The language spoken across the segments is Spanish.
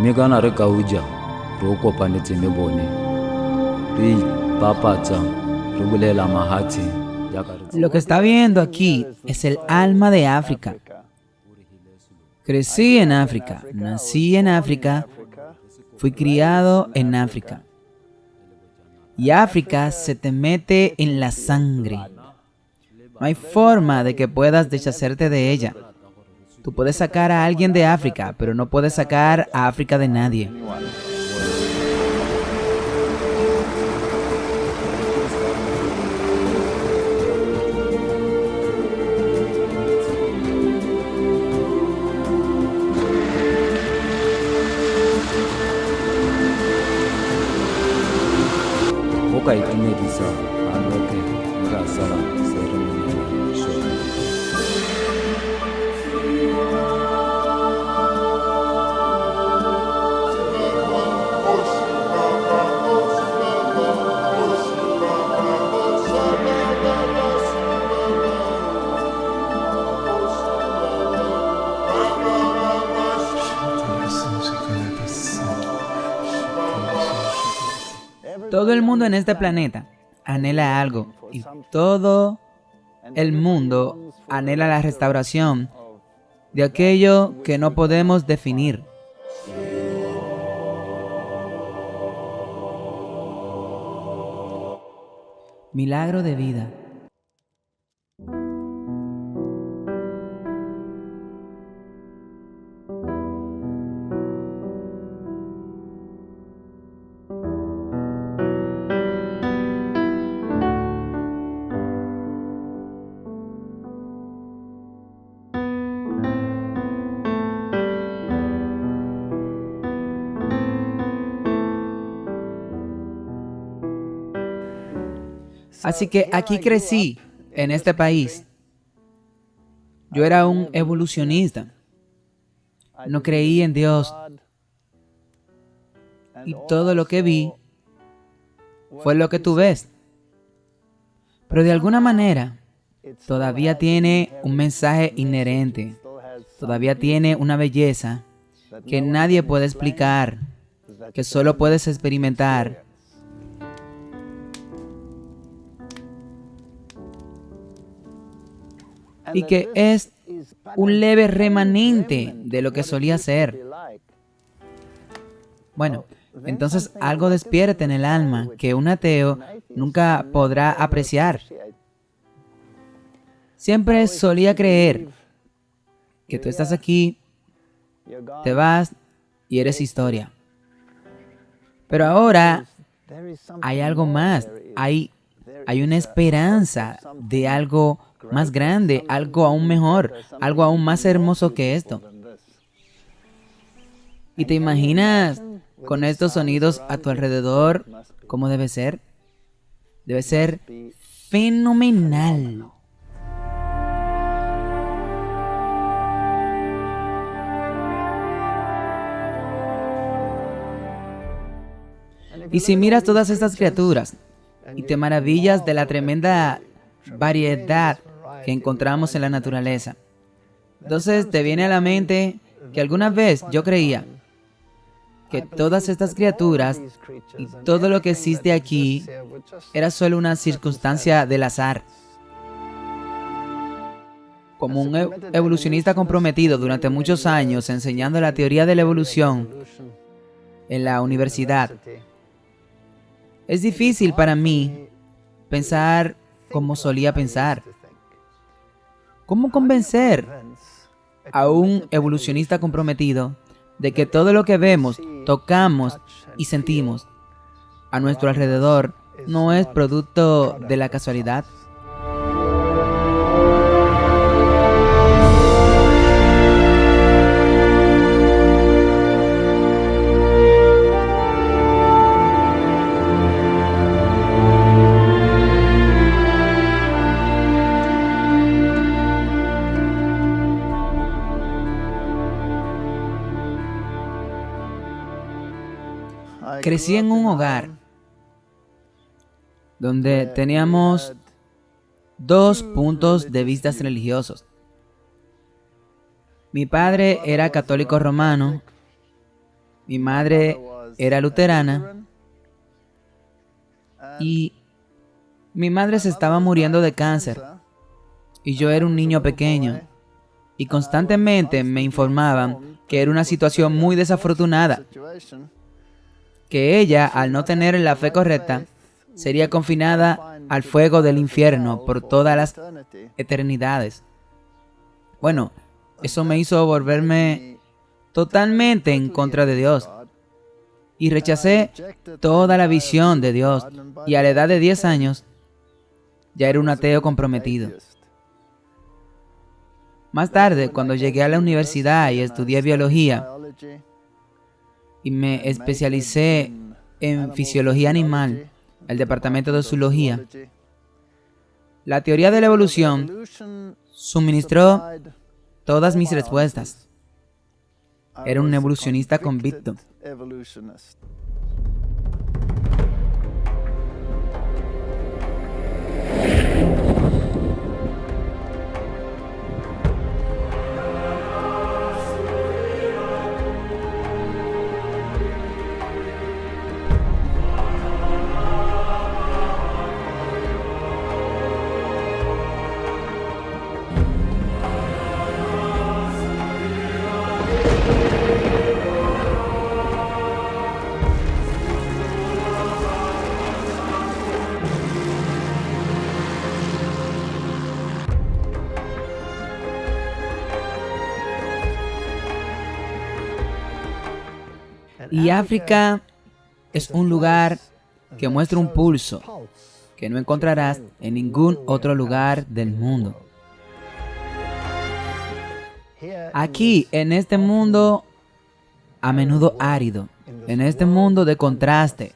Megana re kauja ro kopanetse le bone re ipapatsa re bolela mahatsi yaka re Lo que está viendo aquí es el alma de África. Crecí en África, nací en África, fui criado en África. Y África se te mete en la sangre. No hay forma de que puedas deshacerte de ella. Tú puedes sacar a alguien de África, pero no puedes sacar a África de nadie. boka itumedisa aloke ga sala seremoni so Todo el mundo en este planeta anhela algo y todo el mundo anhela la restauración de aquello que no podemos definir. Milagro de vida. Así que aquí crecí, en este país. Yo era un evolucionista. No creí en Dios. Y todo lo que vi fue lo que tú ves. Pero de alguna manera, todavía tiene un mensaje inherente. Todavía tiene una belleza que nadie puede explicar, que solo puedes experimentar. Y que es un leve remanente de lo que solía ser. Bueno, entonces algo despierta en el alma que un ateo nunca podrá apreciar. Siempre solía creer que tú estás aquí, te vas y eres historia. Pero ahora hay algo más, hay una esperanza de algo más grande, algo aún mejor, algo aún más hermoso que esto. ¿Y te imaginas con estos sonidos a tu alrededor cómo debe ser? Debe ser fenomenal. Y si miras todas estas criaturas y te maravillas de la tremenda variedad que encontramos en la naturaleza, entonces te viene a la mente que alguna vez yo creía que todas estas criaturas y todo lo que existe aquí era solo una circunstancia del azar. Como un evolucionista comprometido durante muchos años enseñando la teoría de la evolución en la universidad, es difícil para mí pensar como solía pensar. ¿Cómo convencer a un evolucionista comprometido de que todo lo que vemos, tocamos y sentimos a nuestro alrededor no es producto de la casualidad? Crecí en un hogar donde teníamos dos puntos de vista religiosos. Mi padre era católico romano, Mi madre era luterana y mi madre se estaba muriendo de cáncer y yo era un niño pequeño y constantemente me informaban que era una situación muy desafortunada, que ella, al no tener la fe correcta, sería confinada al fuego del infierno por todas las eternidades. Bueno, eso me hizo volverme totalmente en contra de Dios y rechacé toda la visión de Dios, y a la edad de 10 años ya era un ateo comprometido. Más tarde, cuando llegué a la universidad y estudié biología y me especialicé en fisiología animal, el departamento de zoología, la teoría de la evolución suministró todas mis respuestas. Era un evolucionista convicto. Y África es un lugar que muestra un pulso que no encontrarás en ningún otro lugar del mundo. Aquí, en este mundo a menudo árido, en este mundo de contraste,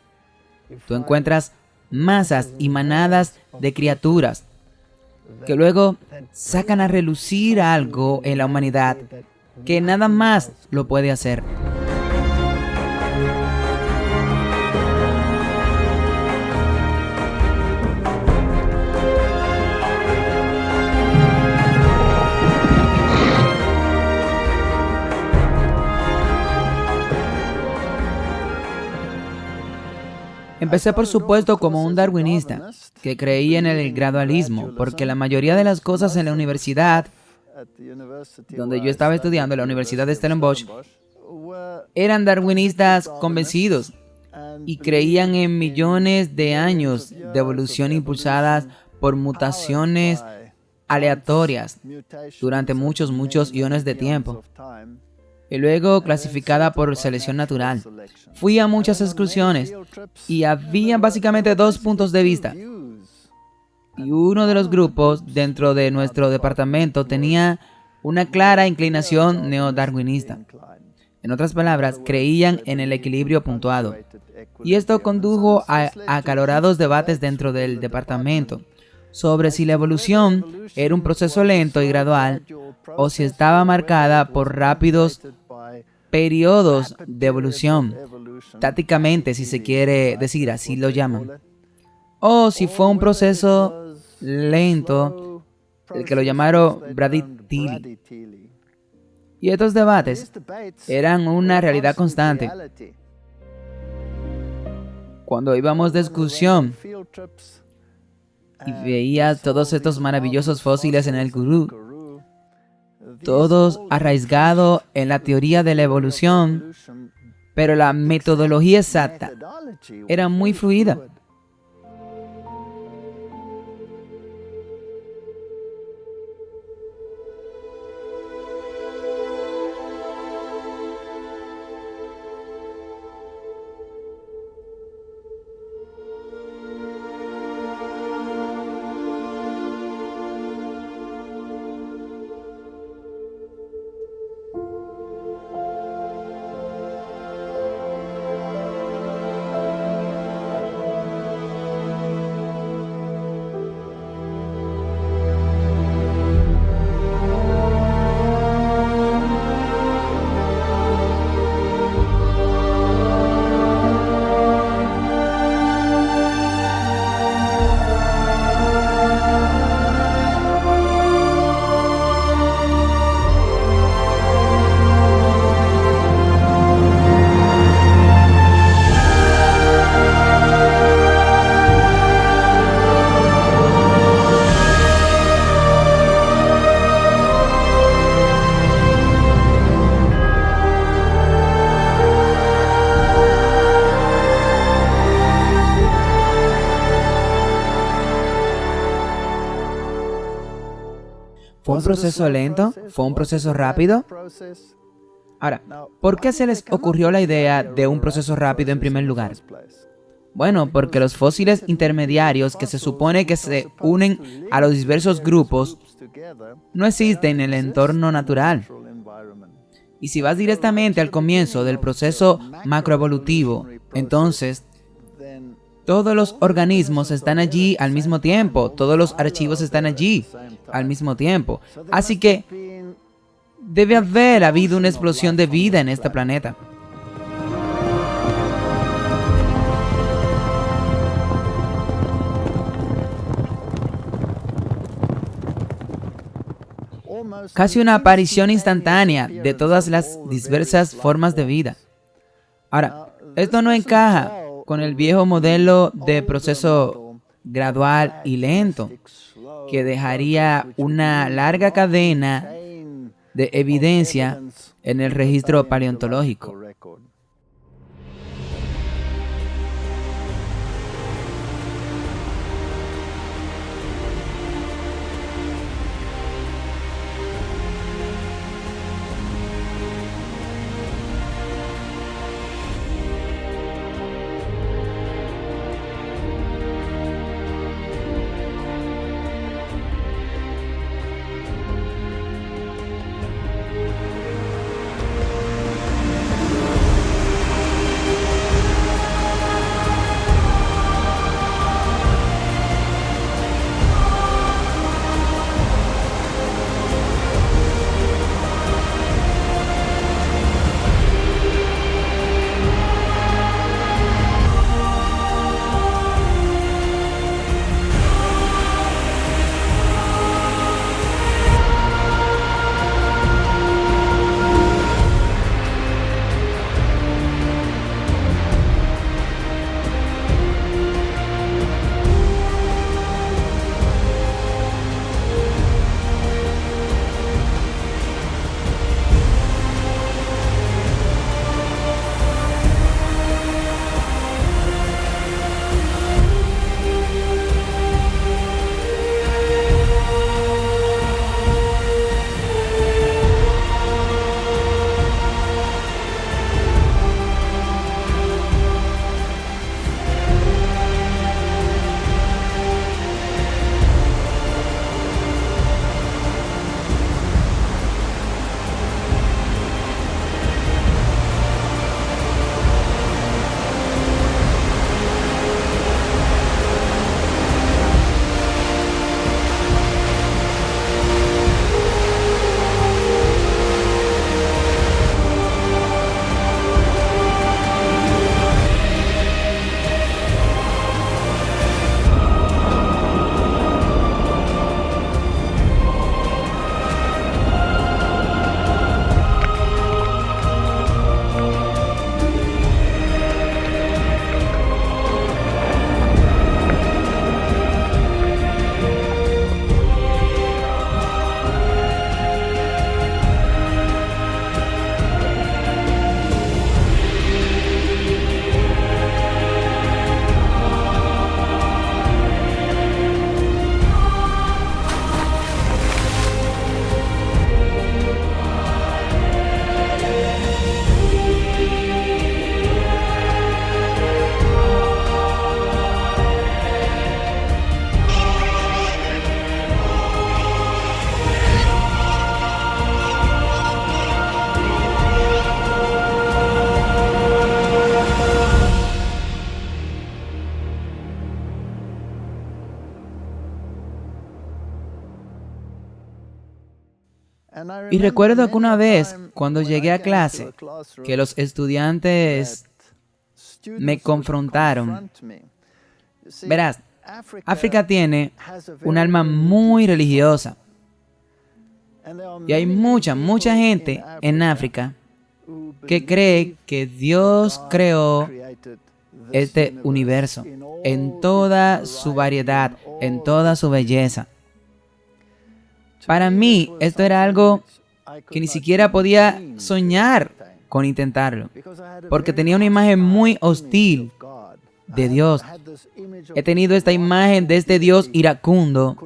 tú encuentras masas y manadas de criaturas que luego sacan a relucir algo en la humanidad que nada más lo puede hacer. Empecé, por supuesto, como un darwinista que creía en el gradualismo, porque la mayoría de las cosas en la universidad, donde yo estaba estudiando, la Universidad de Stellenbosch, eran darwinistas convencidos y creían en millones de años de evolución impulsadas por mutaciones aleatorias durante muchos iones de tiempo, y luego clasificada por selección natural. Fui a muchas excursiones y había básicamente dos puntos de vista. Y uno de los grupos dentro de nuestro departamento tenía una clara inclinación neodarwinista. En otras palabras, creían en el equilibrio puntuado. Y esto condujo a acalorados debates dentro del departamento sobre si la evolución era un proceso lento y gradual o si estaba marcada por rápidos periodos de evolución, tácticamente, si se quiere decir, así lo llaman, o si fue un proceso lento, el que lo llamaron Brady-Tilly. Y estos debates eran una realidad constante. Cuando íbamos de excursión y veía todos estos maravillosos fósiles en el Kourou, todos arraigados en la teoría de la evolución, pero la metodología exacta era muy fluida. ¿Fue un proceso lento? ¿Fue un proceso rápido? Ahora, ¿por qué se les ocurrió la idea de un proceso rápido en primer lugar? Bueno, porque los fósiles intermediarios que se supone que se unen a los diversos grupos no existen en el entorno natural. Y si vas directamente al comienzo del proceso macroevolutivo, entonces todos los organismos están allí al mismo tiempo, todos los archivos están allí al mismo tiempo. Así que debe haber habido una explosión de vida en este planeta. Casi una aparición instantánea de todas las diversas formas de vida. Ahora, esto no encaja con el viejo modelo de proceso gradual y lento, que dejaría una larga cadena de evidencia en el registro paleontológico. Y recuerdo que una vez, cuando llegué a clase, que los estudiantes me confrontaron. Verás, África tiene un alma muy religiosa. Y hay mucha gente en África que cree que Dios creó este universo en toda su variedad, en toda su belleza. Para mí, esto era algo que ni siquiera podía soñar con intentarlo, porque tenía una imagen muy hostil de Dios. He tenido esta imagen de este Dios iracundo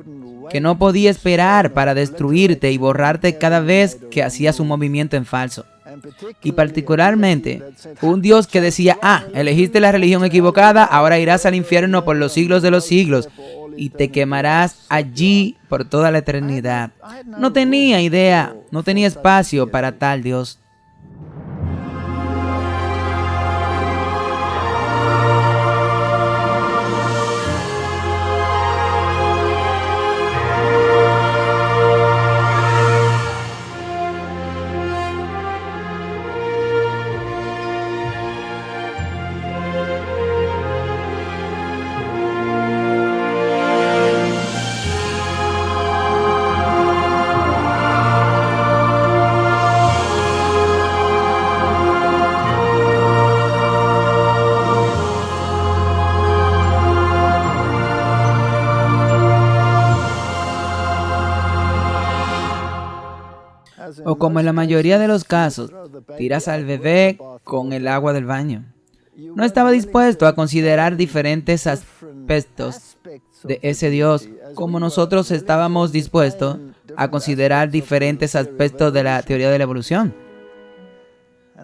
que no podía esperar para destruirte y borrarte cada vez que hacías un movimiento en falso. Y particularmente, un Dios que decía, elegiste la religión equivocada, ahora irás al infierno por los siglos de los siglos y te quemarás allí por toda la eternidad. No tenía idea, no tenía espacio para tal Dios. O como en la mayoría de los casos, tiras al bebé con el agua del baño. No estaba dispuesto a considerar diferentes aspectos de ese Dios, como nosotros estábamos dispuestos a considerar diferentes aspectos de la teoría de la evolución.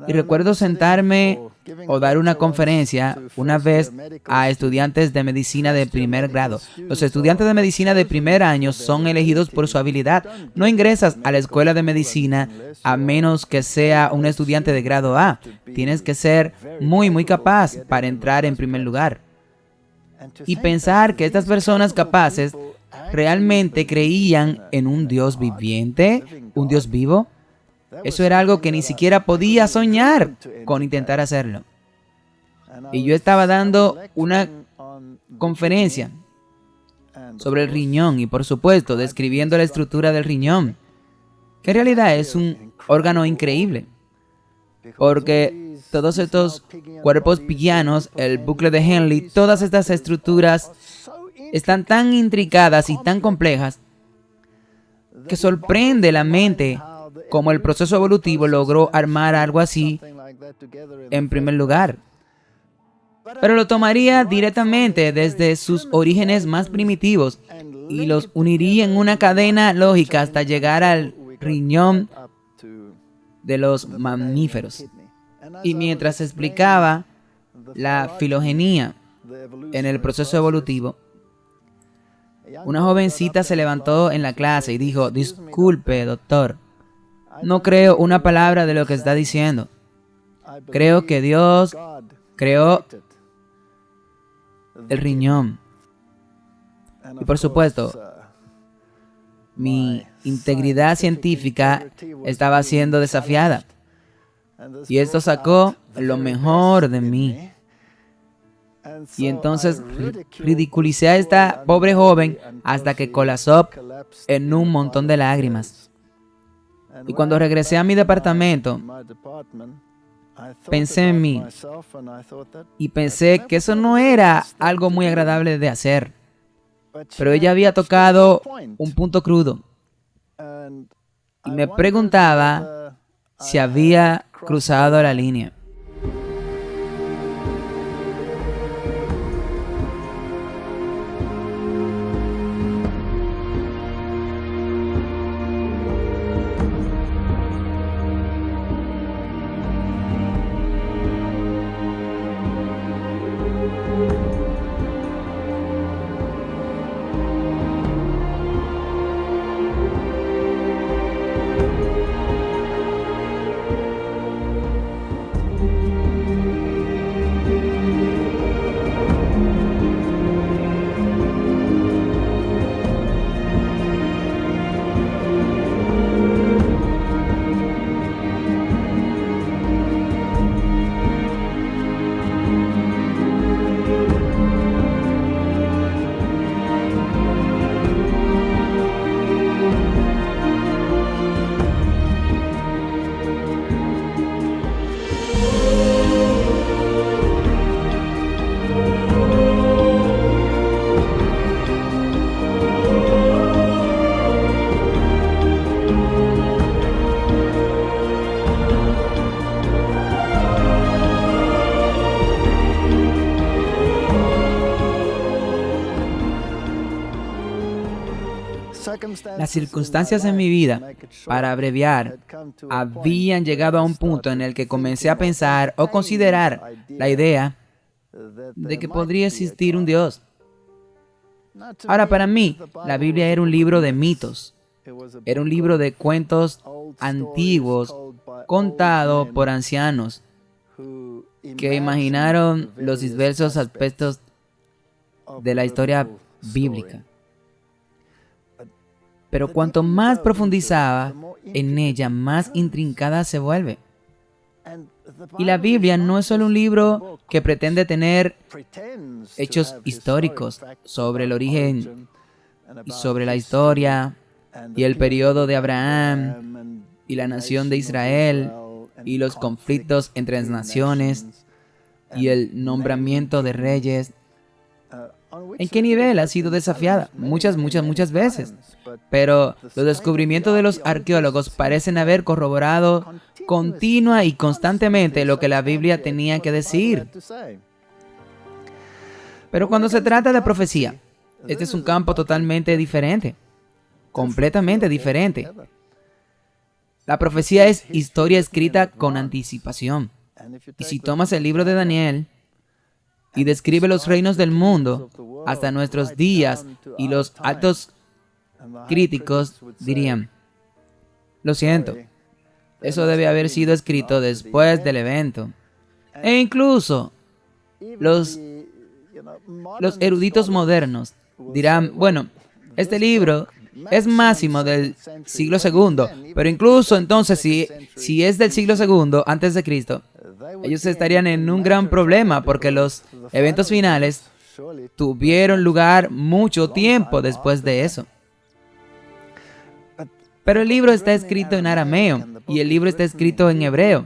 Y recuerdo sentarme o dar una conferencia una vez a estudiantes de medicina de primer grado. Los estudiantes de medicina de primer año son elegidos por su habilidad. No ingresas a la escuela de medicina a menos que sea un estudiante de grado A. Tienes que ser muy capaz para entrar en primer lugar. Y pensar que estas personas capaces realmente creían en un Dios viviente, un Dios vivo. Eso era algo que ni siquiera podía soñar con intentar hacerlo. Y yo estaba dando una conferencia sobre el riñón y, por supuesto, describiendo la estructura del riñón, que en realidad es un órgano increíble, porque todos estos cuerpos pigianos, el bucle de Henle, todas estas estructuras están tan intricadas y tan complejas que sorprende la mente cómo el proceso evolutivo logró armar algo así en primer lugar. Pero lo tomaría directamente desde sus orígenes más primitivos y los uniría en una cadena lógica hasta llegar al riñón de los mamíferos. Y mientras explicaba la filogenia en el proceso evolutivo, una jovencita se levantó en la clase y dijo: "Disculpe, doctor, no creo una palabra de lo que está diciendo. Creo que Dios creó el riñón". Y por supuesto, mi integridad científica estaba siendo desafiada. Y esto sacó lo mejor de mí. Y entonces ridiculicé a esta pobre joven hasta que colapsó en un montón de lágrimas. Y cuando regresé a mi departamento, pensé en mí y pensé que eso no era algo muy agradable de hacer. Pero ella había tocado un punto crudo y me preguntaba si había cruzado la línea. Las circunstancias en mi vida, para abreviar, habían llegado a un punto en el que comencé a pensar o considerar la idea de que podría existir un Dios. Ahora, para mí, la Biblia era un libro de mitos. Era un libro de cuentos antiguos contado por ancianos que imaginaron los diversos aspectos de la historia bíblica. Pero cuanto más profundizaba en ella, más intrincada se vuelve. Y la Biblia no es solo un libro que pretende tener hechos históricos sobre el origen y sobre la historia y el periodo de Abraham y la nación de Israel y los conflictos entre las naciones y el nombramiento de reyes. ¿En qué nivel ha sido desafiada? Muchas veces. Pero los descubrimientos de los arqueólogos parecen haber corroborado continua y constantemente lo que la Biblia tenía que decir. Pero cuando se trata de profecía, este es un campo totalmente diferente. Completamente diferente. La profecía es historia escrita con anticipación. Y si tomas el libro de Daniel y describe los reinos del mundo hasta nuestros días, y los altos críticos dirían: lo siento, eso debe haber sido escrito después del evento. E incluso los eruditos modernos dirán: bueno, este libro es máximo del siglo II, pero incluso entonces si es del siglo II antes de Cristo, ellos estarían en un gran problema porque los eventos finales tuvieron lugar mucho tiempo después de eso. Pero el libro está escrito en arameo y el libro está escrito en hebreo.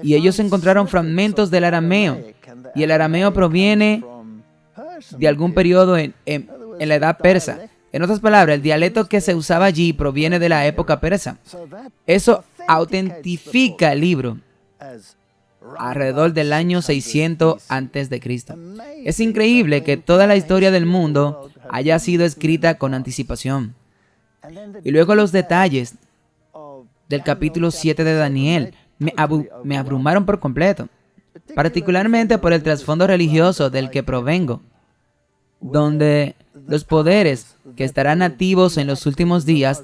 Y ellos encontraron fragmentos del arameo, y el arameo proviene de algún periodo en la edad persa. En otras palabras, el dialecto que se usaba allí proviene de la época persa. Eso autentifica el libro alrededor del año 600 a.C. Es increíble que toda la historia del mundo haya sido escrita con anticipación. Y luego los detalles del capítulo 7 de Daniel me abrumaron por completo, particularmente por el trasfondo religioso del que provengo, donde los poderes que estarán activos en los últimos días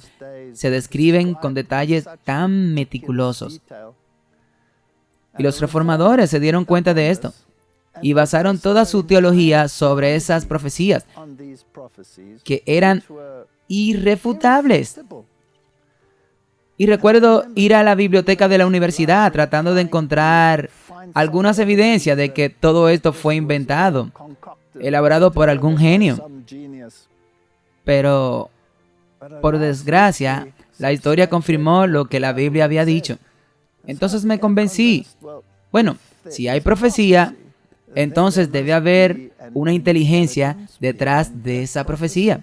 se describen con detalles tan meticulosos. Y los reformadores se dieron cuenta de esto y basaron toda su teología sobre esas profecías que eran irrefutables. Y recuerdo ir a la biblioteca de la universidad tratando de encontrar algunas evidencias de que todo esto fue inventado, elaborado por algún genio. Pero, por desgracia, la historia confirmó lo que la Biblia había dicho. Entonces me convencí. Bueno, si hay profecía, entonces debe haber una inteligencia detrás de esa profecía.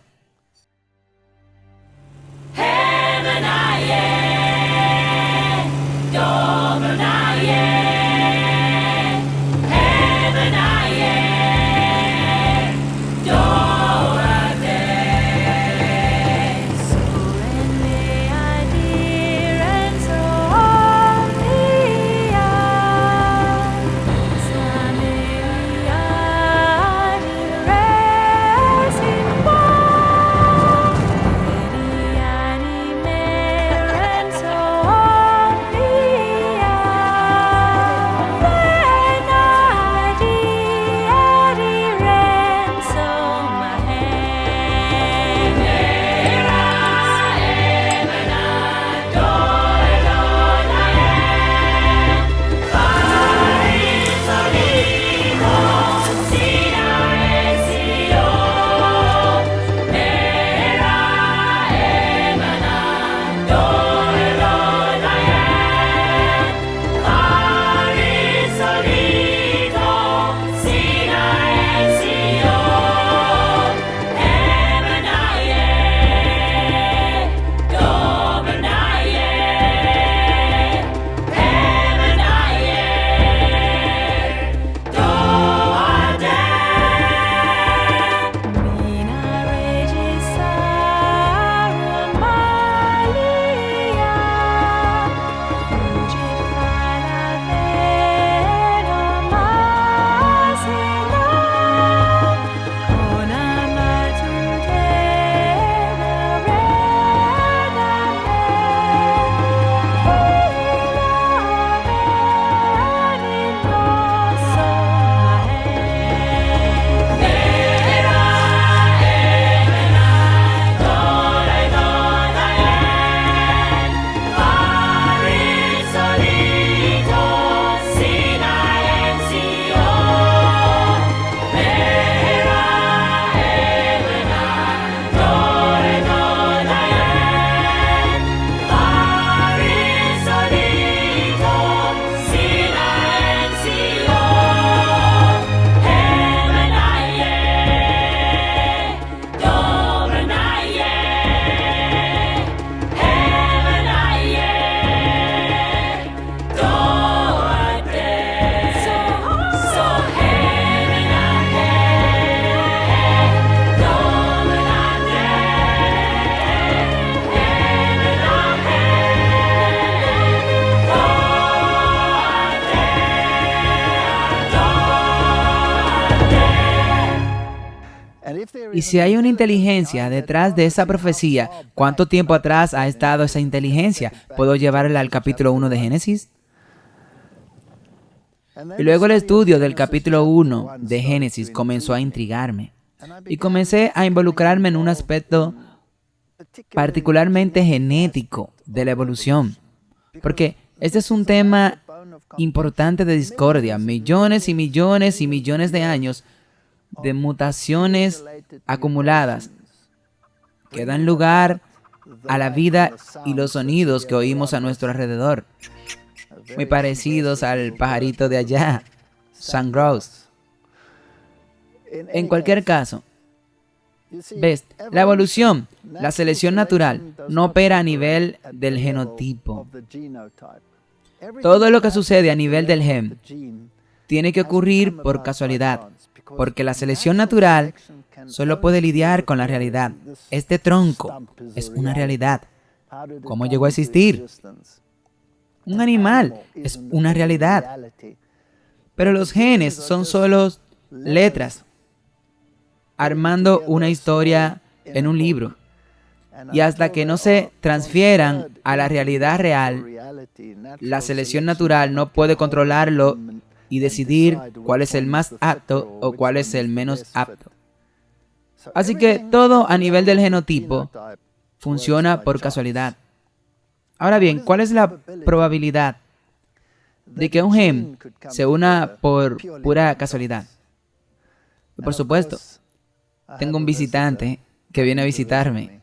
Y si hay una inteligencia detrás de esa profecía, ¿cuánto tiempo atrás ha estado esa inteligencia? ¿Puedo llevarla al capítulo 1 de Génesis? Y luego el estudio del capítulo 1 de Génesis comenzó a intrigarme. Y comencé a involucrarme en un aspecto particularmente genético de la evolución. Porque este es un tema importante de discordia. Millones y millones y millones de años de mutaciones acumuladas que dan lugar a la vida y los sonidos que oímos a nuestro alrededor. Muy parecidos al pajarito de allá, Sungrouse. En cualquier caso, ves, la evolución, la selección natural, no opera a nivel del genotipo. Todo lo que sucede a nivel del gen tiene que ocurrir por casualidad, porque la selección natural solo puede lidiar con la realidad. Este tronco es una realidad. ¿Cómo llegó a existir? Un animal es una realidad. Pero los genes son solo letras, armando una historia en un libro. Y hasta que no se transfieran a la realidad real, la selección natural no puede controlarlo y decidir cuál es el más apto o cuál es el menos apto. Así que todo a nivel del genotipo funciona por casualidad. Ahora bien, ¿cuál es la probabilidad de que un gen se una por pura casualidad? Y por supuesto, tengo un visitante que viene a visitarme.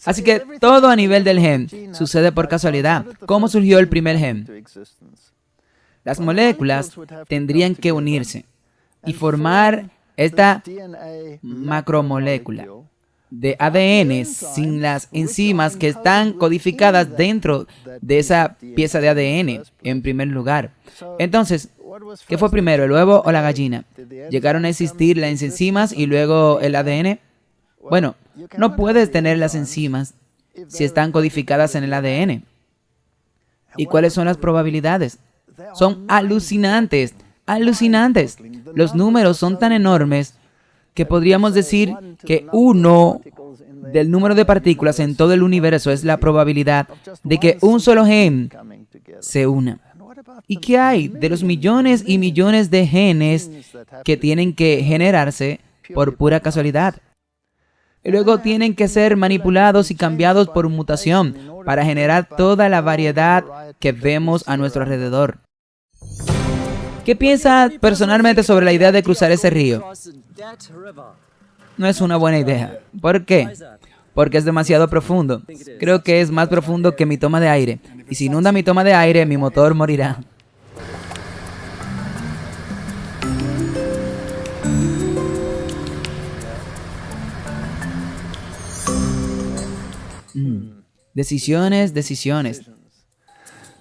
Así que todo a nivel del gen sucede por casualidad. ¿Cómo surgió el primer gen? Las moléculas tendrían que unirse y formar esta macromolécula de ADN sin las enzimas que están codificadas dentro de esa pieza de ADN, en primer lugar. Entonces, ¿qué fue primero, el huevo o la gallina? ¿Llegaron a existir las enzimas y luego el ADN? Bueno, no puedes tener las enzimas si están codificadas en el ADN. ¿Y cuáles son las probabilidades? Son alucinantes, alucinantes. Los números son tan enormes que podríamos decir que 1 del número de partículas en todo el universo es la probabilidad de que un solo gen se una. ¿Y qué hay de los millones y millones de genes que tienen que generarse por pura casualidad? Y luego tienen que ser manipulados y cambiados por mutación para generar toda la variedad que vemos a nuestro alrededor. ¿Qué piensas personalmente sobre la idea de cruzar ese río? No es una buena idea. ¿Por qué? Porque es demasiado profundo. Creo que es más profundo que mi toma de aire. Y si inunda mi toma de aire, mi motor morirá. Decisiones, decisiones.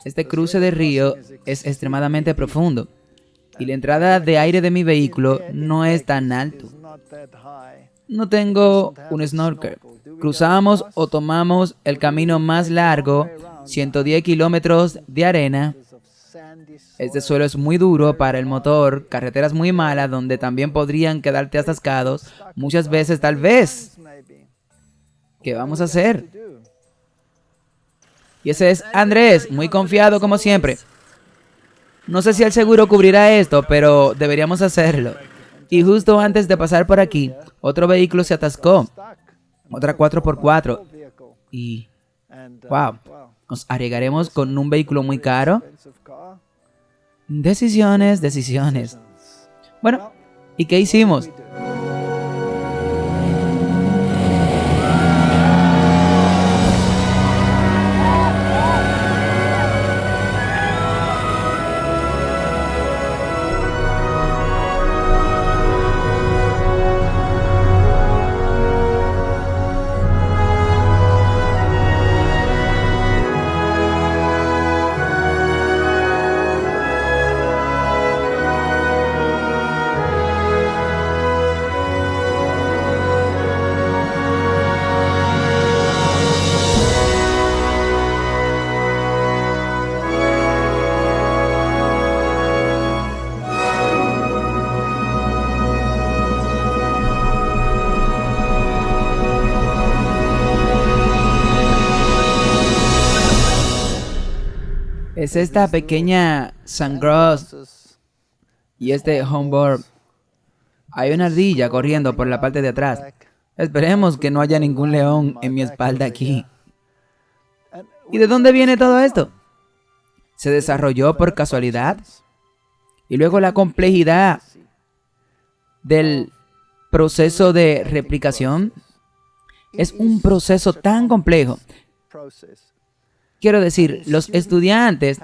Este cruce de río es extremadamente profundo y la entrada de aire de mi vehículo no es tan alto. No tengo un snorkel. Cruzamos o tomamos el camino más largo, 110 kilómetros de arena. Este suelo es muy duro para el motor, carreteras muy malas donde también podrían quedarte atascados muchas veces, tal vez. ¿Qué vamos a hacer? Y ese es Andrés, muy confiado como siempre. No sé si el seguro cubrirá esto, pero deberíamos hacerlo. Y justo antes de pasar por aquí, otro vehículo se atascó. Otra 4x4. Y, wow, nos arriesgaremos con un vehículo muy caro. Decisiones, decisiones. Bueno, ¿y qué hicimos? es esta pequeña Sangros y este Homburg. Hay una ardilla corriendo por la parte de atrás. Esperemos que no haya ningún león en mi espalda aquí. ¿Y de dónde viene todo esto? ¿Se desarrolló por casualidad? Y luego la complejidad del proceso de replicación. Es un proceso tan complejo. Quiero decir, los estudiantes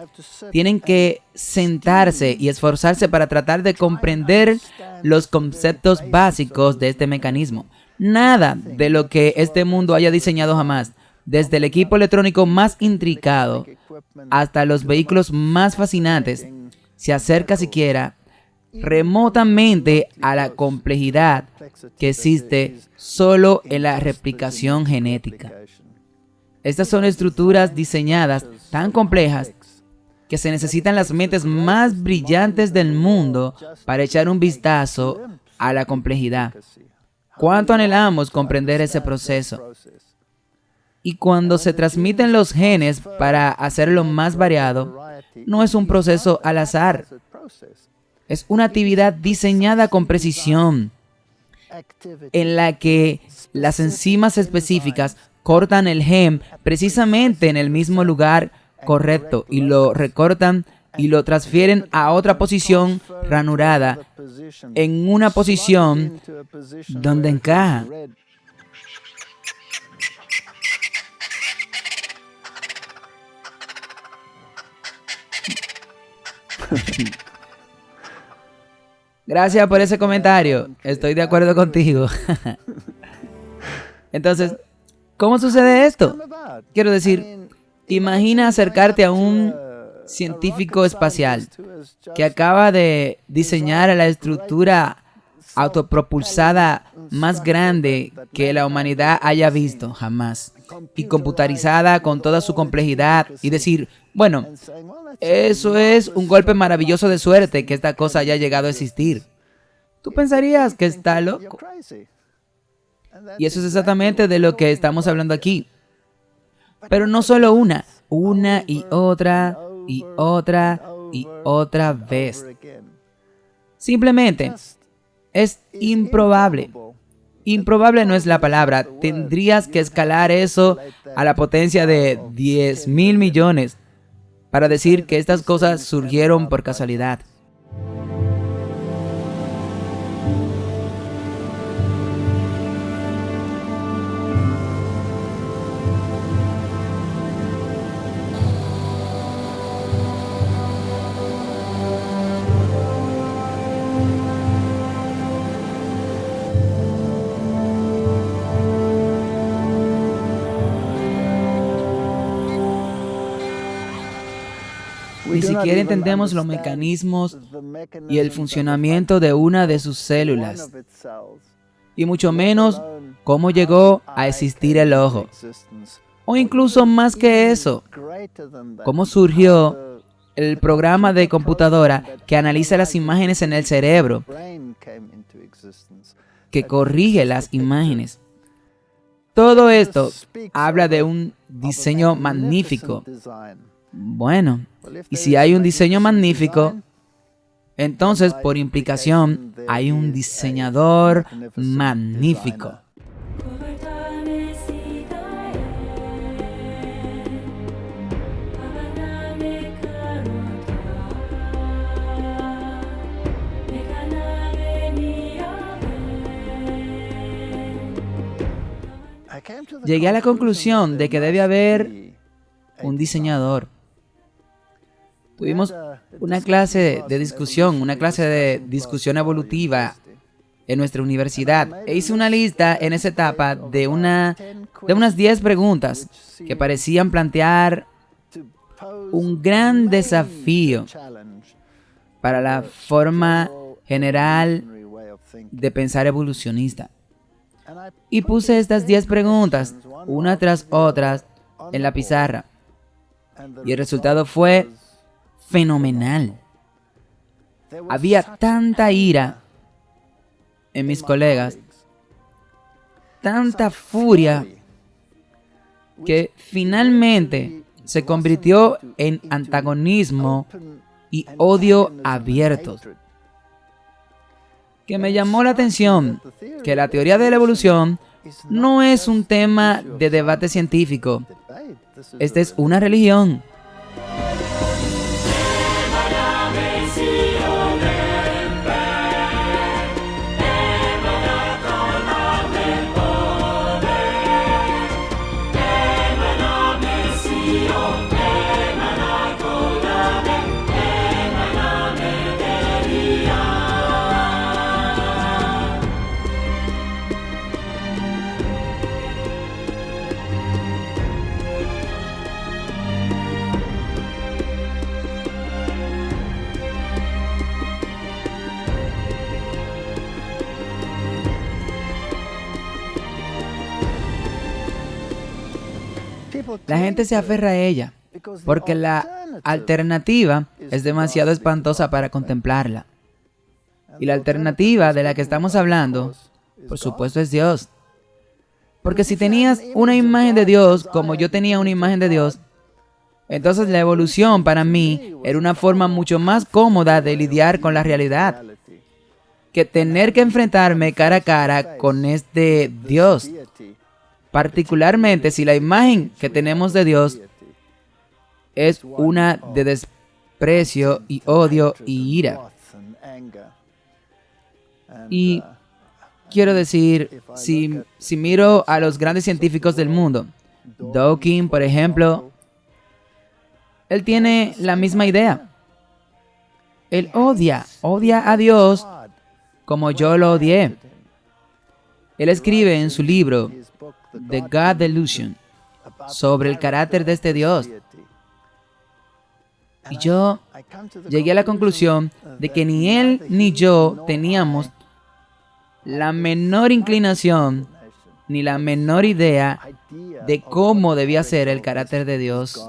tienen que sentarse y esforzarse para tratar de comprender los conceptos básicos de este mecanismo. Nada de lo que este mundo haya diseñado jamás, desde el equipo electrónico más intricado hasta los vehículos más fascinantes, se acerca siquiera remotamente a la complejidad que existe solo en la replicación genética. Estas son estructuras diseñadas tan complejas que se necesitan las mentes más brillantes del mundo para echar un vistazo a la complejidad. ¿Cuánto anhelamos comprender ese proceso? Y cuando se transmiten los genes para hacerlo más variado, no es un proceso al azar. Es una actividad diseñada con precisión, en la que las enzimas específicas cortan el gen precisamente en el mismo lugar correcto y lo recortan y lo transfieren a otra posición ranurada, en una posición donde encaja. Gracias por ese comentario. Estoy de acuerdo contigo. Entonces, ¿cómo sucede esto? Quiero decir, imagina acercarte a un científico espacial que acaba de diseñar la estructura autopropulsada más grande que la humanidad haya visto jamás, y computarizada con toda su complejidad, y decir, bueno, eso es un golpe maravilloso de suerte que esta cosa haya llegado a existir. Tú pensarías que está loco. Y eso es exactamente de lo que estamos hablando aquí. Pero no solo una y otra y otra y otra vez. Simplemente es improbable. Improbable no es la palabra. Tendrías que escalar eso a la potencia de 10,000 millones para decir que estas cosas surgieron por casualidad. Ni siquiera entendemos los mecanismos y el funcionamiento de una de sus células, y mucho menos cómo llegó a existir el ojo. O incluso más que eso, cómo surgió el programa de computadora que analiza las imágenes en el cerebro, que corrige las imágenes. Todo esto habla de un diseño magnífico. Bueno, y si hay un diseño magnífico, entonces por implicación hay un diseñador magnífico. Llegué a la conclusión de que debe haber un diseñador. Tuvimos una clase de discusión evolutiva en nuestra universidad. E hice una lista en esa etapa de unas 10 preguntas que parecían plantear un gran desafío para la forma general de pensar evolucionista. Y puse estas 10 preguntas, una tras otra, en la pizarra. Y el resultado fue fenomenal. Había tanta ira en mis colegas, tanta furia, que finalmente se convirtió en antagonismo y odio abiertos. Que me llamó la atención que la teoría de la evolución no es un tema de debate científico. Esta es una religión. La gente se aferra a ella porque la alternativa es demasiado espantosa para contemplarla. Y la alternativa de la que estamos hablando, por supuesto, es Dios. Porque si tenías una imagen de Dios, como yo tenía una imagen de Dios, entonces la evolución para mí era una forma mucho más cómoda de lidiar con la realidad que tener que enfrentarme cara a cara con este Dios. Particularmente si la imagen que tenemos de Dios es una de desprecio y odio y ira. Y quiero decir, si miro a los grandes científicos del mundo, Dawkins, por ejemplo, él tiene la misma idea. Él odia a Dios como yo lo odié. Él escribe en su libro The God Delusion sobre el carácter de este Dios. Y yo llegué a la conclusión de que ni él ni yo teníamos la menor inclinación ni la menor idea de cómo debía ser el carácter de Dios.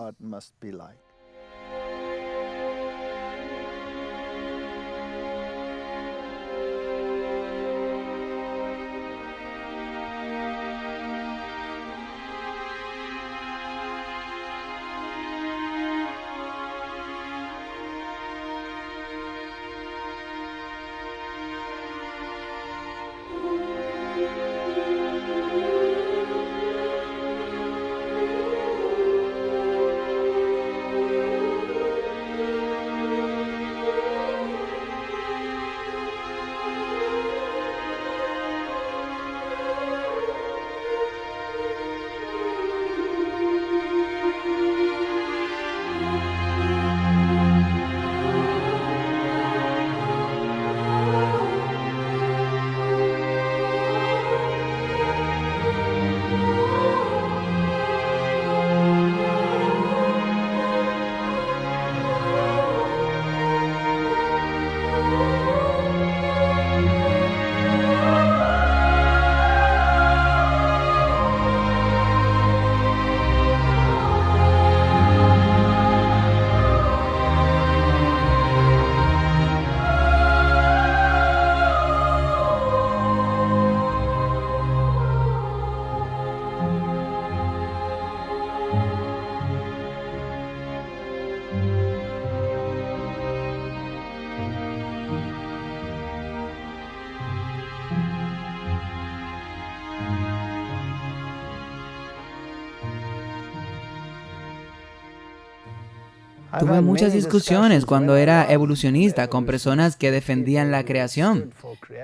Tuve muchas discusiones cuando era evolucionista con personas que defendían la creación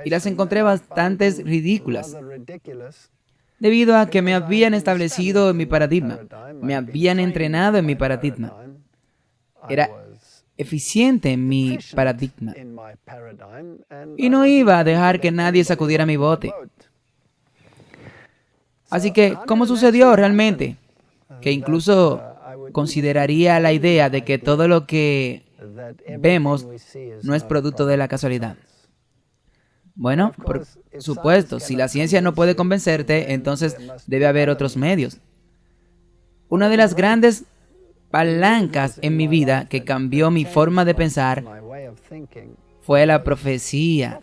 y las encontré bastante ridículas, debido a que me habían establecido en mi paradigma, me habían entrenado en mi paradigma. Era eficiente en mi paradigma y no iba a dejar que nadie sacudiera mi bote. Así que, ¿cómo sucedió realmente? Que incluso consideraría la idea de que todo lo que vemos no es producto de la casualidad. Bueno, por supuesto, si la ciencia no puede convencerte, entonces debe haber otros medios. Una de las grandes palancas en mi vida que cambió mi forma de pensar fue la profecía.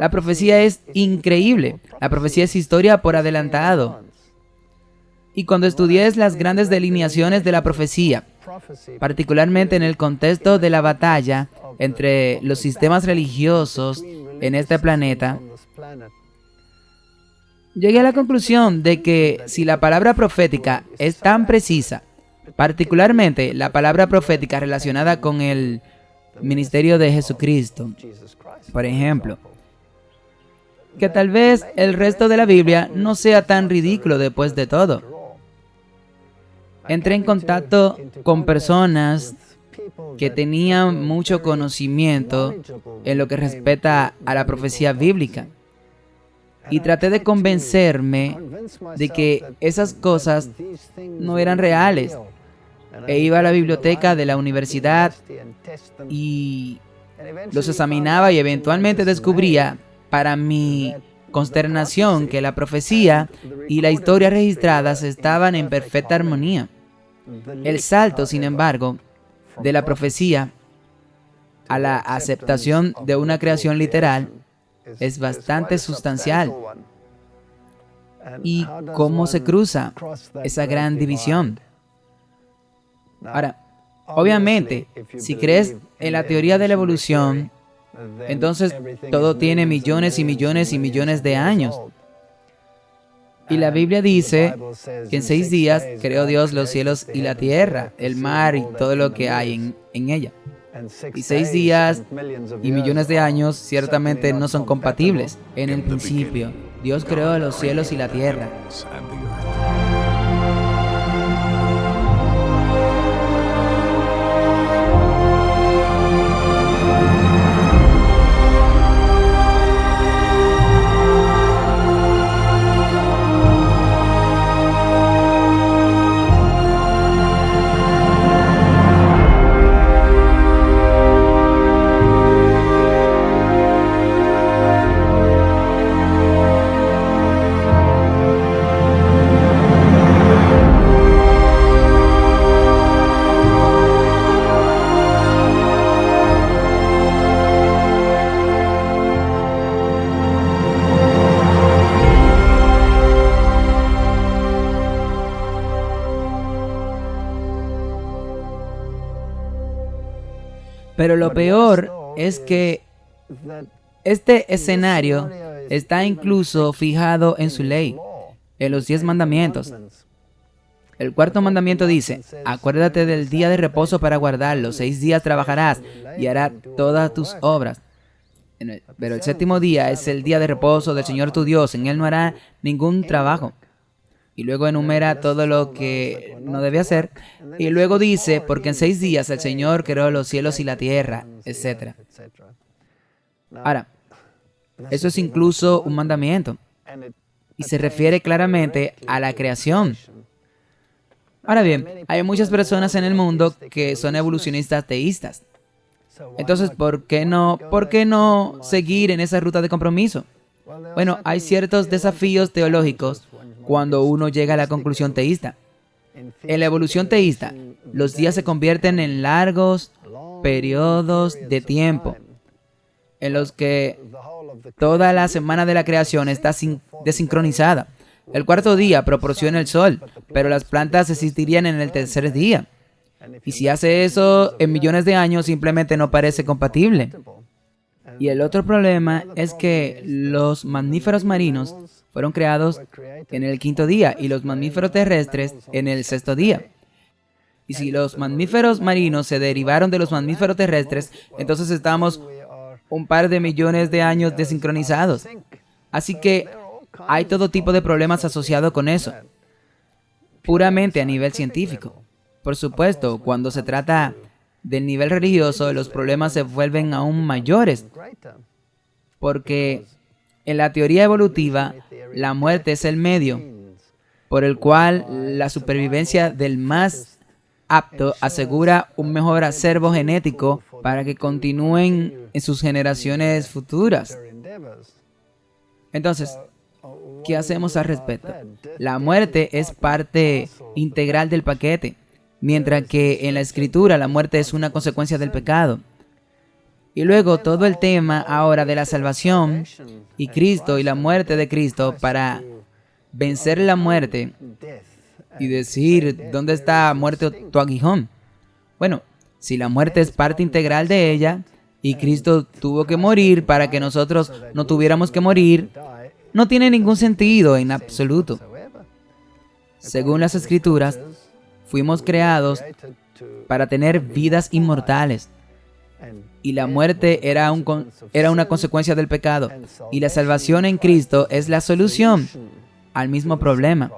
La profecía es increíble. La profecía es historia por adelantado. Y cuando estudies las grandes delineaciones de la profecía, particularmente en el contexto de la batalla entre los sistemas religiosos en este planeta, llegué a la conclusión de que si la palabra profética es tan precisa, particularmente la palabra profética relacionada con el ministerio de Jesucristo, por ejemplo, que tal vez el resto de la Biblia no sea tan ridículo después de todo. Entré en contacto con personas que tenían mucho conocimiento en lo que respecta a la profecía bíblica. Y traté de convencerme de que esas cosas no eran reales. E iba a la biblioteca de la universidad y los examinaba y eventualmente descubría, para mi consternación, que la profecía y la historia registradas estaban en perfecta armonía. El salto, sin embargo, de la profecía a la aceptación de una creación literal es bastante sustancial. ¿Y cómo se cruza esa gran división? Ahora, obviamente, si crees en la teoría de la evolución, entonces todo tiene millones y millones y millones de años. Y la Biblia dice que en 6 días creó Dios los cielos y la tierra, el mar y todo lo que hay en ella. Y 6 días y millones de años ciertamente no son compatibles. En el principio, Dios creó los cielos y la tierra. Pero lo peor es que este escenario está incluso fijado en su ley, en los 10 mandamientos. El 4º mandamiento dice: acuérdate del día de reposo para guardarlo, 6 días trabajarás y harás todas tus obras. Pero el 7º día es el día de reposo del Señor tu Dios, en él no hará ningún trabajo. Y luego enumera todo lo que no debe hacer. Y luego dice, porque en 6 días el Señor creó los cielos y la tierra, etc. Ahora, eso es incluso un mandamiento. Y se refiere claramente a la creación. Ahora bien, hay muchas personas en el mundo que son evolucionistas teístas. Entonces, ¿por qué no seguir en esa ruta de compromiso? Bueno, hay ciertos desafíos teológicos cuando uno llega a la conclusión teísta. En la evolución teísta, los días se convierten en largos periodos de tiempo, en los que toda la semana de la creación está desincronizada. El 4º día proporciona el sol, pero las plantas existirían en el 3er día. Y si hace eso en millones de años, simplemente no parece compatible. Y el otro problema es que los mamíferos marinos fueron creados en el 5º día y los mamíferos terrestres en el 6º día. Y si los mamíferos marinos se derivaron de los mamíferos terrestres, entonces estamos un par de millones de años desincronizados. Así que hay todo tipo de problemas asociados con eso, puramente a nivel científico. Por supuesto, cuando se trata del nivel religioso, los problemas se vuelven aún mayores, porque en la teoría evolutiva, la muerte es el medio por el cual la supervivencia del más apto asegura un mejor acervo genético para que continúen en sus generaciones futuras. Entonces, ¿qué hacemos al respecto? La muerte es parte integral del paquete, mientras que en la Escritura la muerte es una consecuencia del pecado. Y luego todo el tema ahora de la salvación y Cristo y la muerte de Cristo para vencer la muerte y decir, ¿dónde está muerte tu aguijón? Bueno, si la muerte es parte integral de ella y Cristo tuvo que morir para que nosotros no tuviéramos que morir, no tiene ningún sentido en absoluto. Según las Escrituras, fuimos creados para tener vidas inmortales. Y la muerte era una consecuencia del pecado. Y la salvación en Cristo es la solución al mismo problema.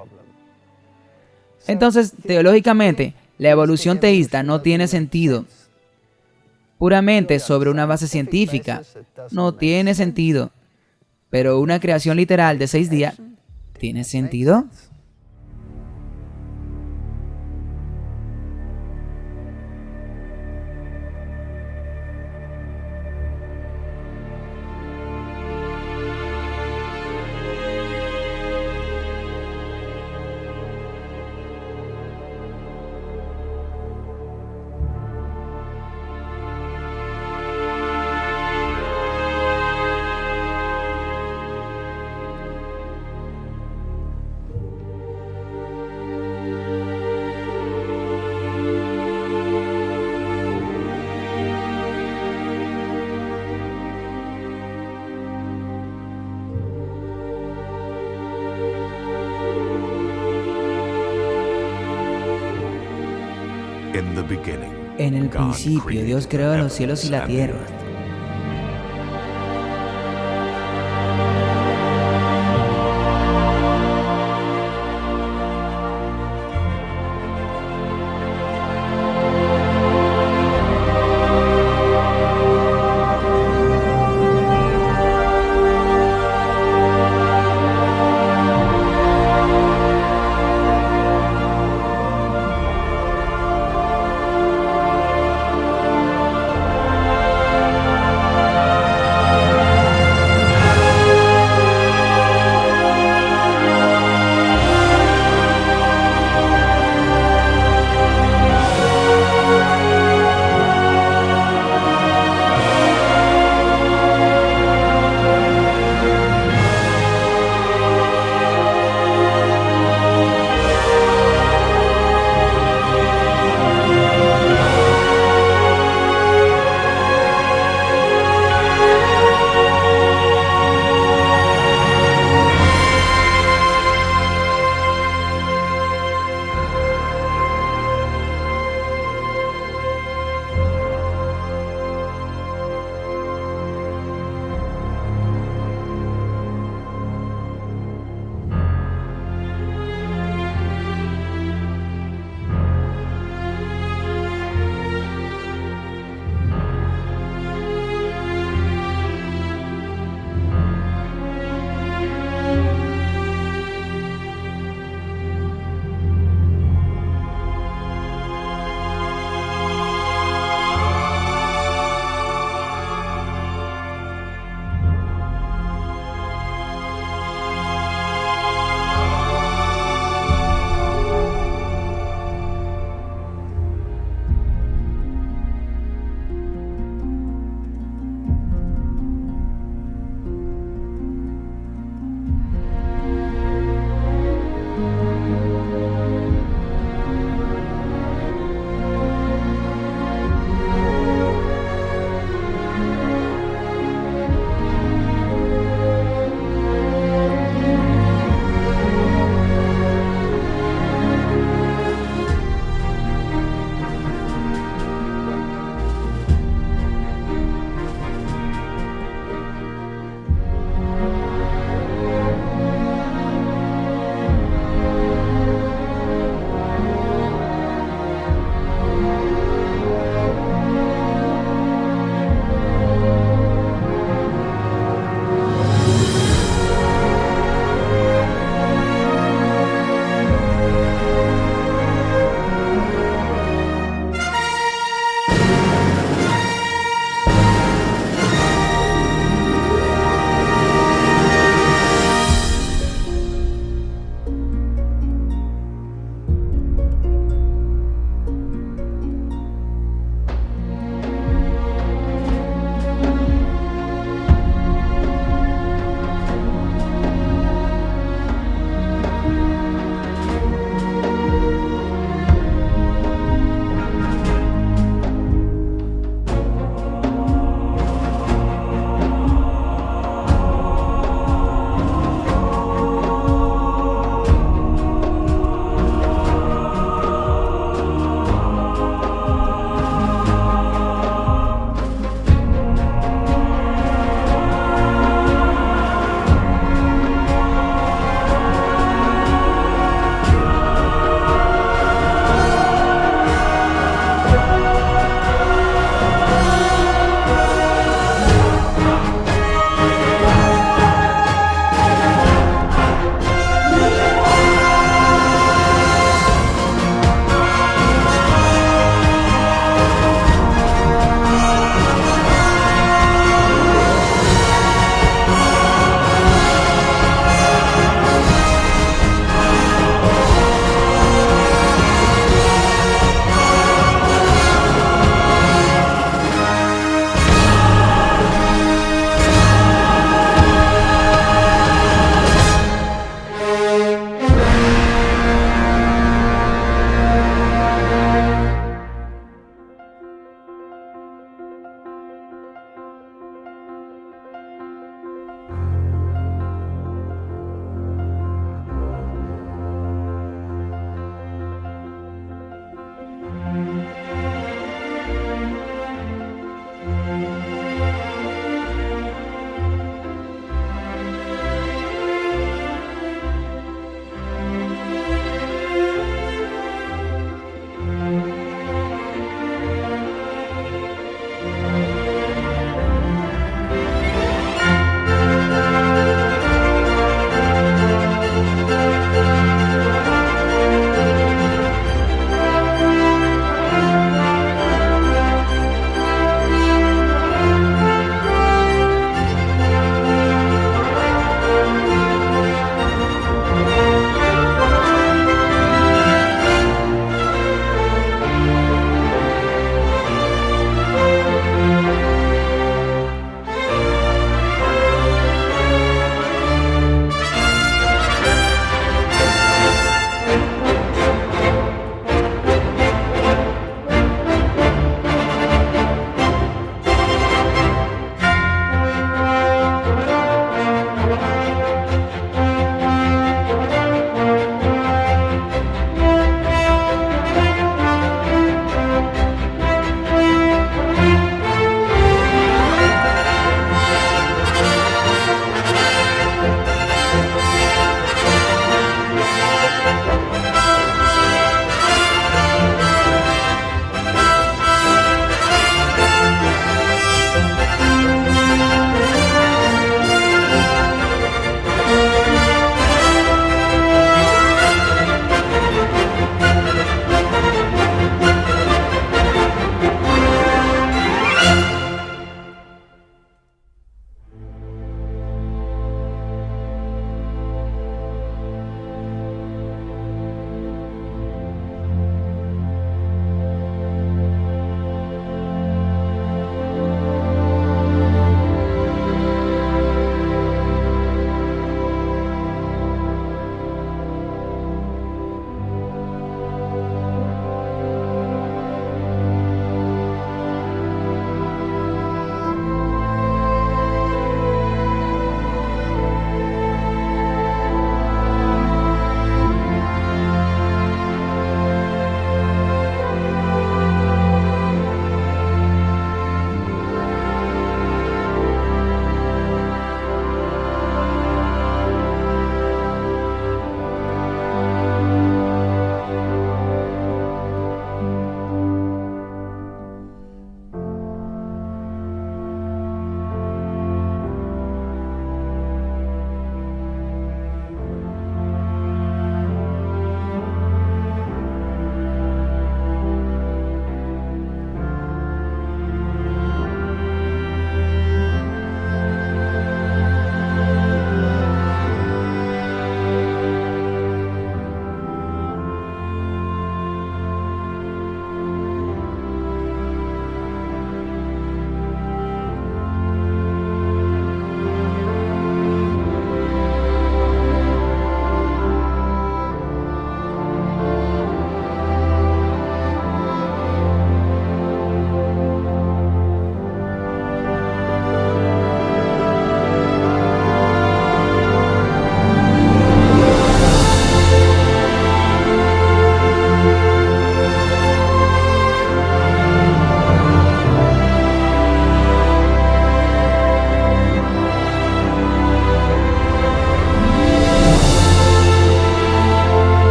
Entonces, teológicamente, la evolución teísta no tiene sentido. Puramente sobre una base científica, no tiene sentido. Pero una creación literal de 6 días, ¿tiene sentido? En el principio, Dios creó los cielos y la tierra.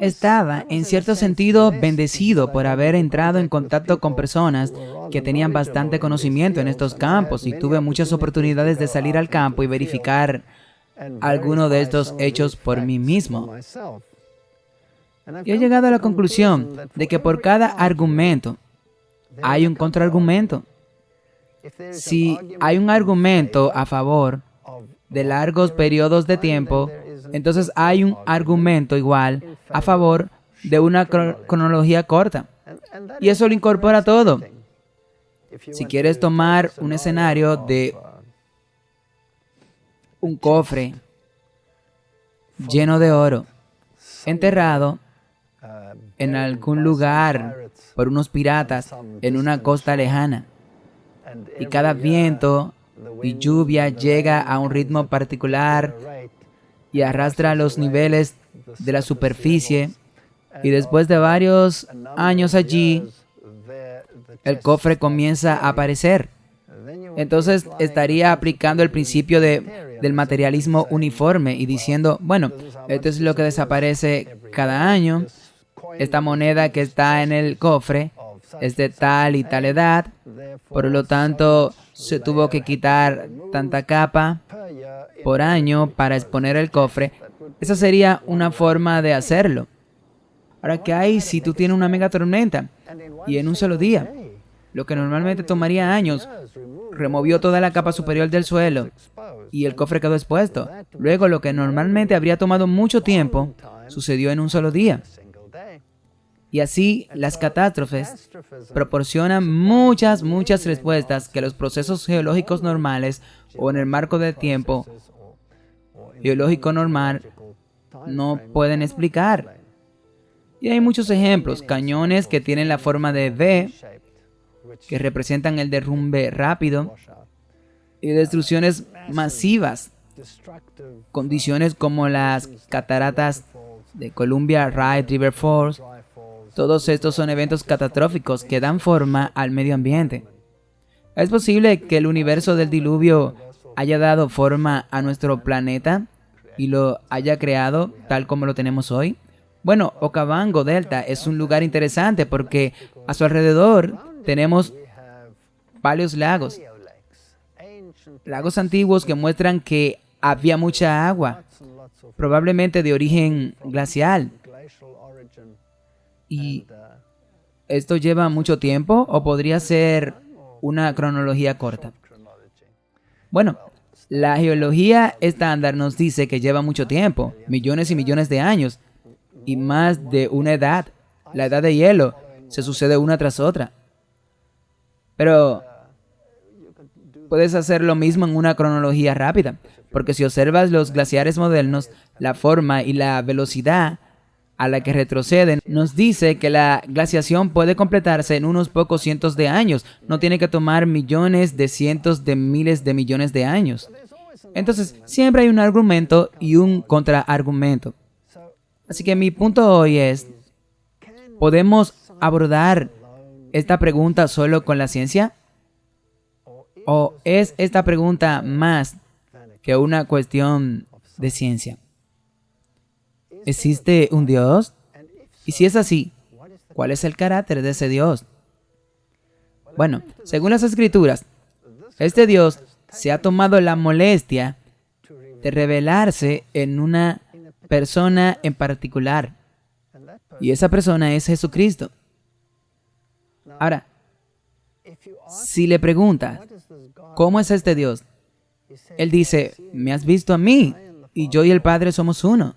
Estaba, en cierto sentido, bendecido por haber entrado en contacto con personas que tenían bastante conocimiento en estos campos y tuve muchas oportunidades de salir al campo y verificar alguno de estos hechos por mí mismo. Y he llegado a la conclusión de que por cada argumento hay un contraargumento. Si hay un argumento a favor de largos periodos de tiempo, entonces hay un argumento igual a favor de una cronología corta. Y eso lo incorpora todo. Si quieres tomar un escenario de un cofre lleno de oro, enterrado en algún lugar por unos piratas en una costa lejana, y cada viento y lluvia llega a un ritmo particular y arrastra los niveles de la superficie, y después de varios años allí, el cofre comienza a aparecer. Entonces estaría aplicando el principio del materialismo uniforme y diciendo, bueno, esto es lo que desaparece cada año, esta moneda que está en el cofre es de tal y tal edad, por lo tanto se tuvo que quitar tanta capa por año para exponer el cofre. Esa sería una forma de hacerlo. Ahora, ¿qué hay si tú tienes una mega tormenta y en un solo día, lo que normalmente tomaría años, removió toda la capa superior del suelo y el cofre quedó expuesto? Luego, lo que normalmente habría tomado mucho tiempo, sucedió en un solo día. Y así, las catástrofes proporcionan muchas respuestas que los procesos geológicos normales o en el marco del tiempo geológico normal no pueden explicar. Y hay muchos ejemplos: cañones que tienen la forma de V, que representan el derrumbe rápido, y destrucciones masivas, condiciones como las cataratas de Columbia Wright River Falls. Todos estos son eventos catastróficos que dan forma al medio ambiente. ¿Es posible que el universo del diluvio haya dado forma a nuestro planeta y lo haya creado tal como lo tenemos hoy? Bueno, Okavango Delta es un lugar interesante porque a su alrededor tenemos varios lagos. Lagos antiguos que muestran que había mucha agua, probablemente de origen glacial. ¿Y esto lleva mucho tiempo o podría ser una cronología corta? Bueno, la geología estándar nos dice que lleva mucho tiempo, millones y millones de años, y más de una edad. La edad de hielo se sucede una tras otra. Pero puedes hacer lo mismo en una cronología rápida, porque si observas los glaciares modernos, la forma y la velocidad a la que retroceden nos dice que la glaciación puede completarse en unos pocos cientos de años. No tiene que tomar millones de cientos de miles de millones de años. Entonces, siempre hay un argumento y un contraargumento. Así que mi punto hoy es, ¿podemos abordar esta pregunta solo con la ciencia? ¿O es esta pregunta más que una cuestión de ciencia? ¿Existe un Dios? Y si es así, ¿cuál es el carácter de ese Dios? Bueno, según las Escrituras, este Dios se ha tomado la molestia de revelarse en una persona en particular. Y esa persona es Jesucristo. Ahora, si le preguntas, ¿cómo es este Dios? Él dice, me has visto a mí, y yo y el Padre somos uno.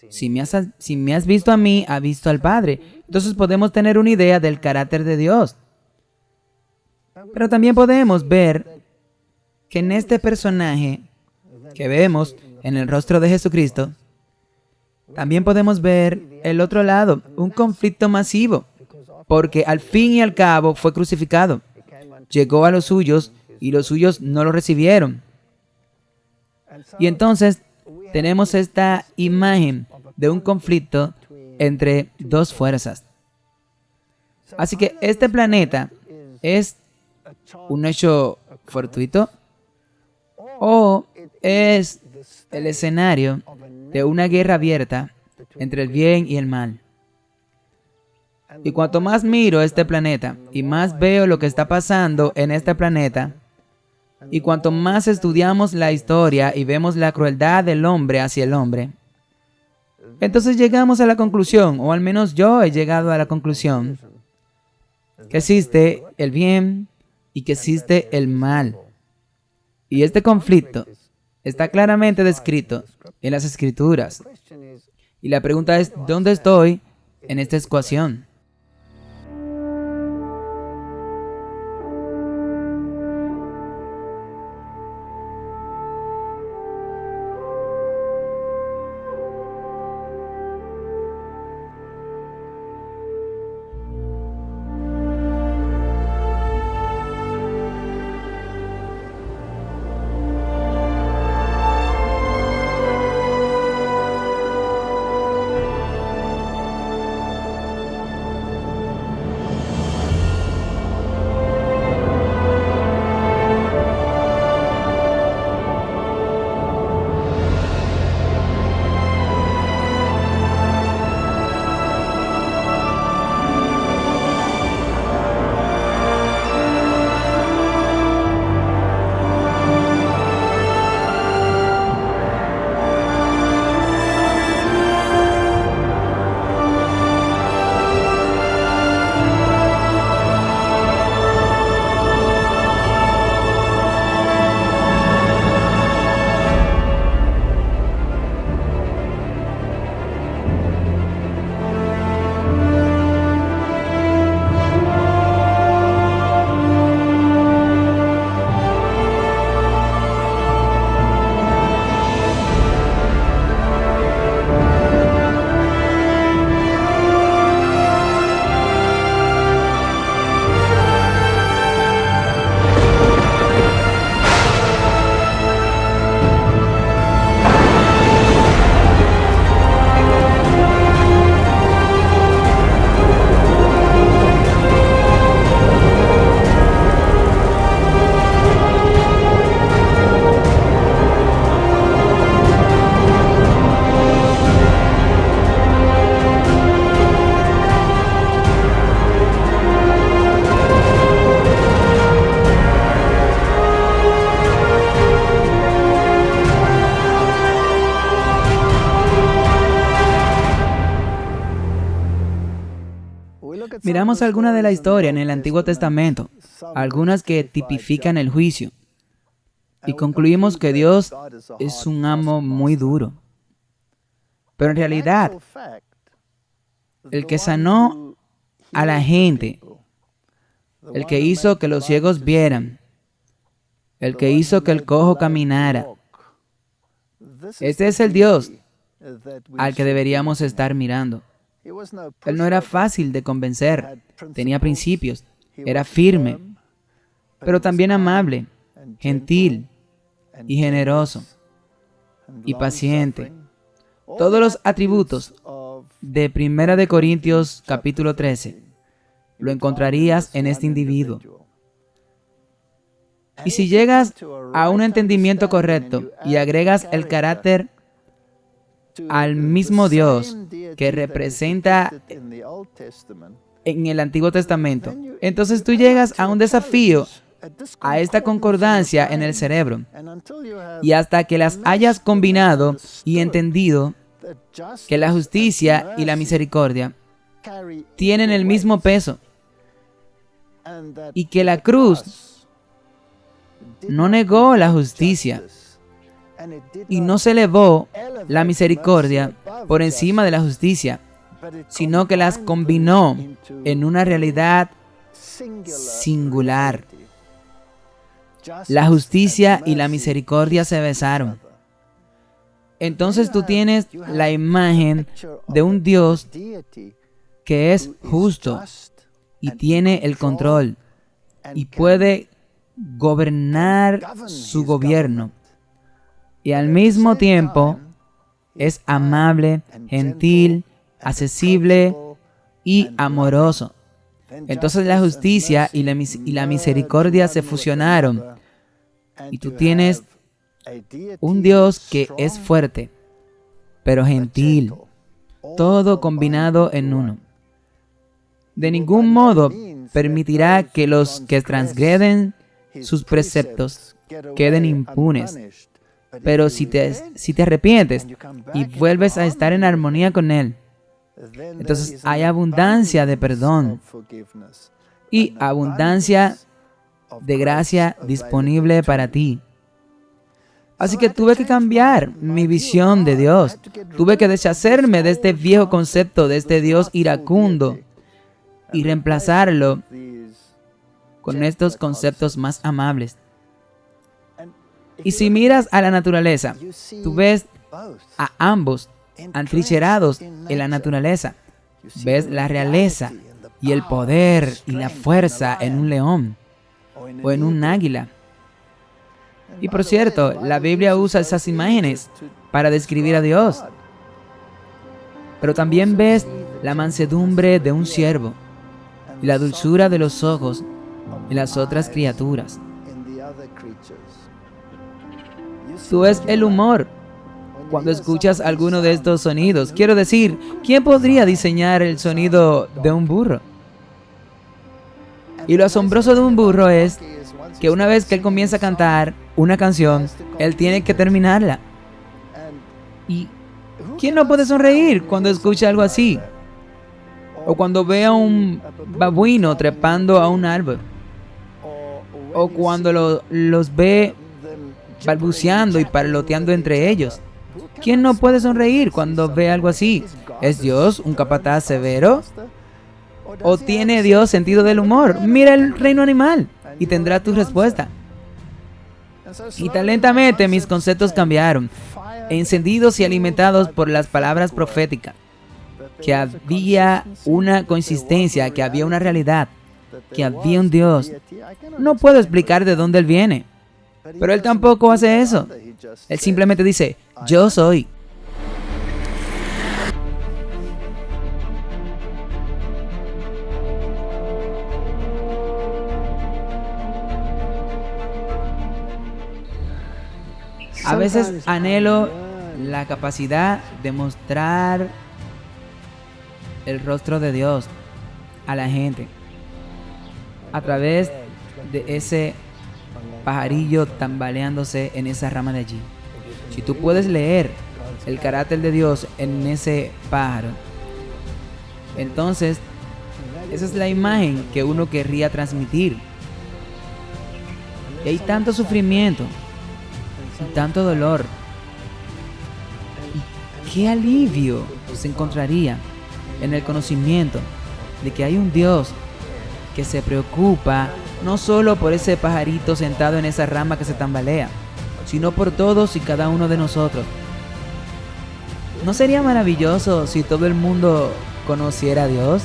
Si me has visto a mí, has visto al Padre. Entonces podemos tener una idea del carácter de Dios. Pero también podemos ver que en este personaje que vemos en el rostro de Jesucristo, también podemos ver el otro lado, un conflicto masivo, porque al fin y al cabo fue crucificado. Llegó a los suyos y los suyos no lo recibieron. Y entonces tenemos esta imagen de un conflicto entre dos fuerzas. Así que este planeta es un hecho fortuito o es el escenario de una guerra abierta entre el bien y el mal. Y cuanto más miro este planeta y más veo lo que está pasando en este planeta, y cuanto más estudiamos la historia y vemos la crueldad del hombre hacia el hombre, entonces llegamos a la conclusión, o al menos yo he llegado a la conclusión, que existe el bien y que existe el mal. Y este conflicto está claramente descrito en las Escrituras. Y la pregunta es, ¿dónde estoy en esta ecuación? Miramos algunas de la historia en el Antiguo Testamento, algunas que tipifican el juicio, y concluimos que Dios es un amo muy duro. Pero en realidad, el que sanó a la gente, el que hizo que los ciegos vieran, el que hizo que el cojo caminara, este es el Dios al que deberíamos estar mirando. Él no era fácil de convencer, tenía principios, era firme, pero también amable, gentil y generoso y paciente. Todos los atributos de 1 de Corintios capítulo 13 lo encontrarías en este individuo. Y si llegas a un entendimiento correcto y agregas el carácter al mismo Dios que representa en el Antiguo Testamento, entonces tú llegas a un desafío, a esta concordancia en el cerebro. Y hasta que las hayas combinado y entendido que la justicia y la misericordia tienen el mismo peso y que la cruz no negó la justicia y no se elevó la misericordia por encima de la justicia, sino que las combinó en una realidad singular. La justicia y la misericordia se besaron. Entonces tú tienes la imagen de un Dios que es justo y tiene el control y puede gobernar su gobierno. Y al mismo tiempo es amable, gentil, accesible y amoroso. Entonces la justicia y la misericordia se fusionaron. Y tú tienes un Dios que es fuerte, pero gentil, todo combinado en uno. De ningún modo permitirá que los que transgreden sus preceptos queden impunes. Pero si te arrepientes y vuelves a estar en armonía con Él, entonces hay abundancia de perdón y abundancia de gracia disponible para ti. Así que tuve que cambiar mi visión de Dios. Tuve que deshacerme de este viejo concepto de este Dios iracundo y reemplazarlo con estos conceptos más amables. Y si miras a la naturaleza, tú ves a ambos atrincherados en la naturaleza. Ves la realeza y el poder y la fuerza en un león o en un águila. Y por cierto, la Biblia usa esas imágenes para describir a Dios. Pero también ves la mansedumbre de un siervo y la dulzura de los ojos en las otras criaturas. Tú ves el humor cuando escuchas alguno de estos sonidos. Quiero decir, ¿quién podría diseñar el sonido de un burro? Y lo asombroso de un burro es que una vez que él comienza a cantar una canción, él tiene que terminarla. ¿Y quién no puede sonreír cuando escucha algo así? O cuando ve a un babuino trepando a un árbol. O cuando los ve balbuceando y parloteando entre ellos. ¿Quién no puede sonreír cuando ve algo así? ¿Es Dios un capataz severo? ¿O tiene Dios sentido del humor? Mira el reino animal y tendrá tu respuesta. Y tan lentamente mis conceptos cambiaron, encendidos y alimentados por las palabras proféticas, que había una consistencia, que había una realidad, que había un Dios. No puedo explicar de dónde Él viene, pero Él tampoco hace eso. Él simplemente dice, yo soy. A veces anhelo la capacidad de mostrar el rostro de Dios a la gente a través de ese pajarillo tambaleándose en esa rama de allí. Si tú puedes leer el carácter de Dios en ese pájaro, entonces esa es la imagen que uno querría transmitir. Y hay tanto sufrimiento y tanto dolor. ¿Y qué alivio se encontraría en el conocimiento de que hay un Dios que se preocupa no solo por ese pajarito sentado en esa rama que se tambalea, sino por todos y cada uno de nosotros? ¿No sería maravilloso si todo el mundo conociera a Dios?